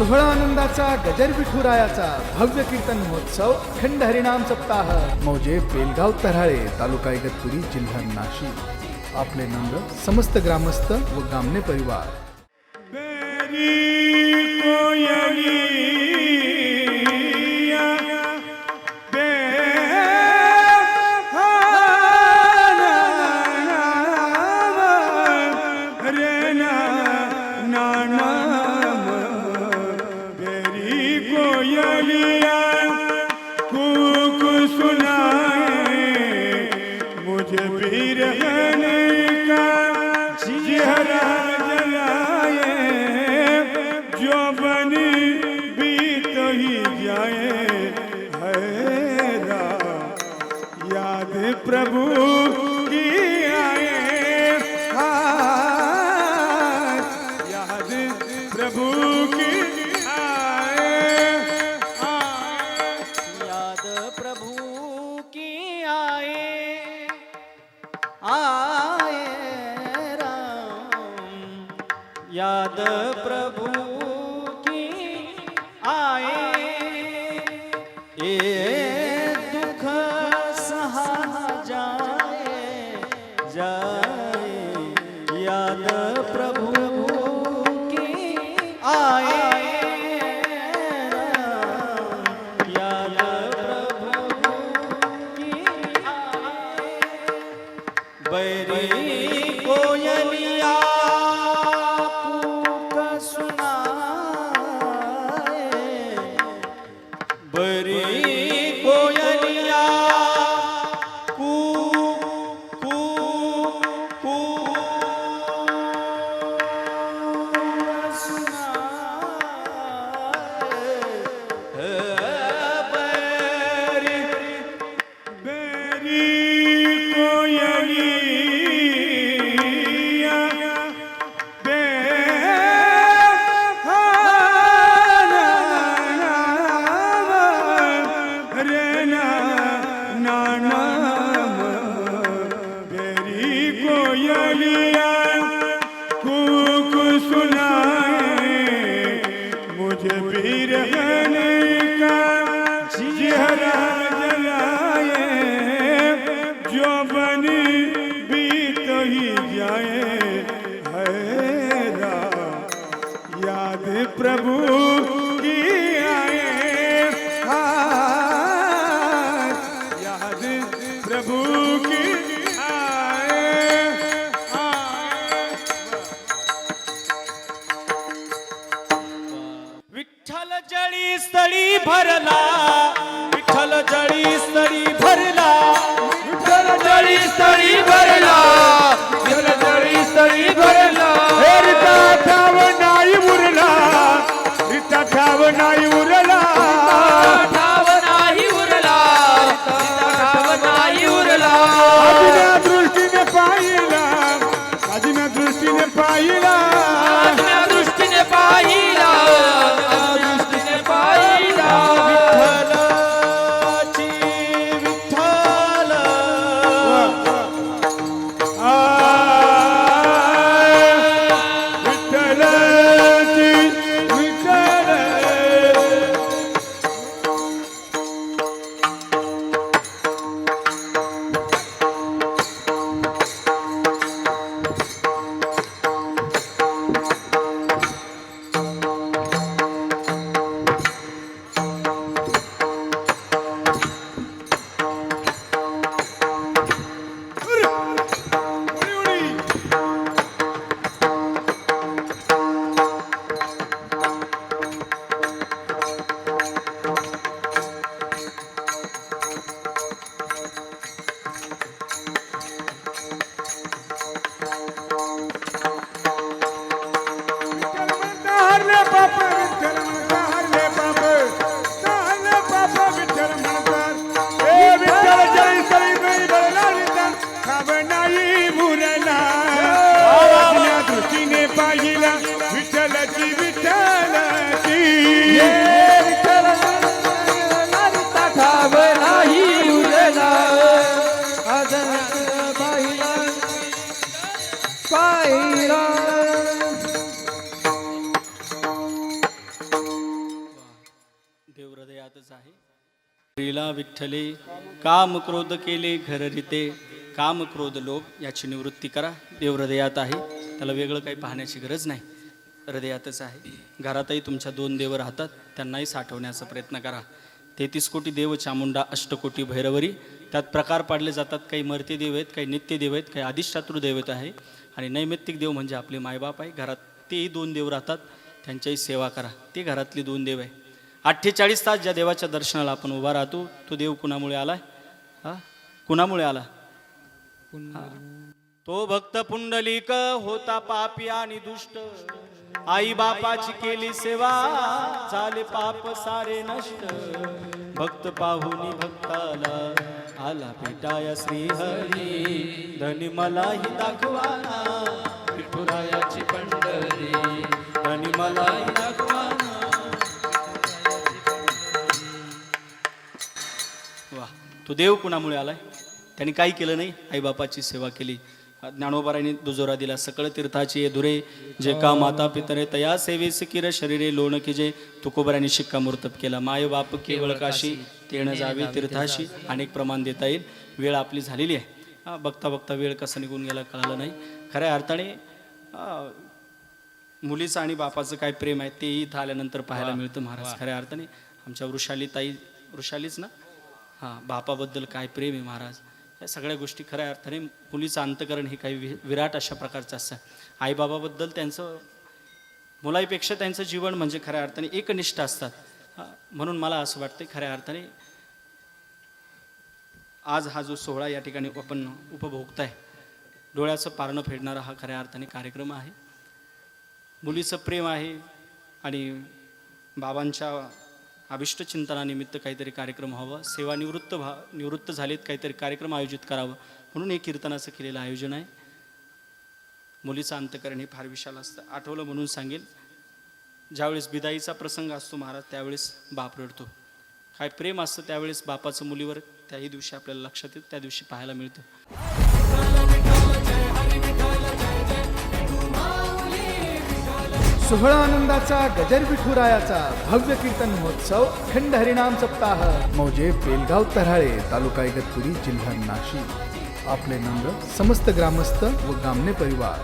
सोहळा आनंदाचा गजर विठुरायाचा भव्य कीर्तन महोत्सव अखंड हरिनाम सप्ताह मौजे बेलगाव तऱ्हाळे तालुका इगतपुरी जिल्हा नाशिक। आपले नम्र समस्त ग्रामस्थ व गामने परिवार। प्रभु की आए याद प्रभु की आए याद प्रभु की आए आए राम याद प्रभु की आए दुख जाए याद प्रभु की आए याद प्रभु की आए बैरी कोयलिया कूक सुनाए बैरी कोयलिया प्रभु की आए याद प्रभु की आए विठ्ठल जळी स्थळी भरला विठ्ठल जळी स्थळी भरला विठ्ठल जळी स्थळी भरला विठ्ठल जळी स्थळी भरला रिता ठाव नाही उरला रिता ठाव नाही उरला ठाव नाही उरला ठाव नाही उरला अजिना दृष्टीने पाहिला अजिना दृष्टीने पाहिला आज्ञा दृष्टीने पाहिला दृष्टीने पाहिला विठ्ठलाची विठ्ठल विठ्ठलाची विठ्ठल पाहिला हरीला विठ्ठले काम क्रोध केले घर रीते, काम क्रोध लोभ याची निवृत्ती करा. देव हृदयात आहे, त्याला वेगळं काही पाहण्याची गरज नाही, हृदयातच आहे. घरातही तुमच्या 2 देव राहतात, त्यांनाही साठवण्याचा प्रयत्न करा. 33 कोटी देव चामुंडा, 8 कोटी भैरवरी, त्यात प्रकार पाडले जातात. काही मर्त्य देव आहेत, काही नित्य देव आहेत, काही अधिष्ठातृ देवत आहे आणि नैमित्तिक देव म्हणजे आपले मायबाप आहे. घरात तेही 2 देव राहतात, त्यांच्याही सेवा करा. ते घरातले 2 देव आहे. 48 तास ज्या देवाच्या दर्शनाला आपण उभा राहतो, तो देव कुणामुळे आलाय? कुणामुळे आला? तो भक्त पुंडलिक होता पापी आणि दुष्ट, आई बापाची केली सेवा, झाले पाप सारे नष्ट. भक्त पाहुनी भक्ताला आला भेटाया श्रीहरी, धनी मलाही दाखवाना विठुरायाची पंढरी, धनी मलाही दाखवाना. वा, तो देव कुणामुळे आलाय? त्यांनी काही केलं नाही, आईबापाची सेवा केली. ज्ञानोबारांनी दुजोरा दिला, सकळ तीर्थाची धुरे, जे का माता पितरे तया सेवेस किर शरीरे लोण की जे. तुकोबरांनी शिक्कामोर्तब केला, माय बाप केवळ काशी, तेण जावे तीर्थाशी. अनेक प्रमाण देता येईल. वेळ आपली झालेली आहे. बघता बघता वेळ कसा निघून गेला कळालं नाही. खऱ्या अर्थाने मुलीचं आणि बापाचं काय प्रेम आहे तेही इथं आल्यानंतर पाहायला मिळतं महाराज. खऱ्या अर्थाने आमच्या वृषालीच ना, हां, बापाबद्दल काय प्रेम आहे महाराज. या सगळ्या गोष्टी खऱ्या अर्थाने मुलीचं अंतकरण हे काही विराट अशा प्रकारचं असतं. आईबाबाबद्दल त्यांचं मुलाईपेक्षा त्यांचं जीवन म्हणजे खऱ्या अर्थाने एकनिष्ठ असतात. म्हणून मला असं वाटतं खऱ्या अर्थाने आज हा जो सोहळा या ठिकाणी आपण उपभोगताय, डोळ्याचं पारणं फेडणारा हा खऱ्या अर्थाने कार्यक्रम आहे. मुलीचं प्रेम आहे आणि बाबांच्या अभिष्ट चिंतनानिमित्त काहीतरी कार्यक्रम व्हावा, निवृत्त झालेत काहीतरी कार्यक्रम आयोजित करावं म्हणून हे कीर्तनाचं केलेलं आयोजन आहे. मुलीचं अंतकरण हे फार विशाल असतं. आठवलं म्हणून सांगेल, ज्यावेळेस बिदाईचा प्रसंग असतो महाराज, त्यावेळेस बाप रडतो. काय प्रेम असतं त्यावेळेस बापाचं मुलीवर, त्याही दिवशी आपल्याला लक्षात येतं, त्या दिवशी पाहायला मिळतं. सोहळा आनंदाचा गजर विठुरायाचा भव्य कीर्तन महोत्सव खंड हरिनाम सप्ताह मौजे पेलगाव तऱ्हाळे, तालुका इगतपुरी, जिल्हा नाशिक. आपले नम्र समस्त ग्रामस्थ व गामणे परिवार.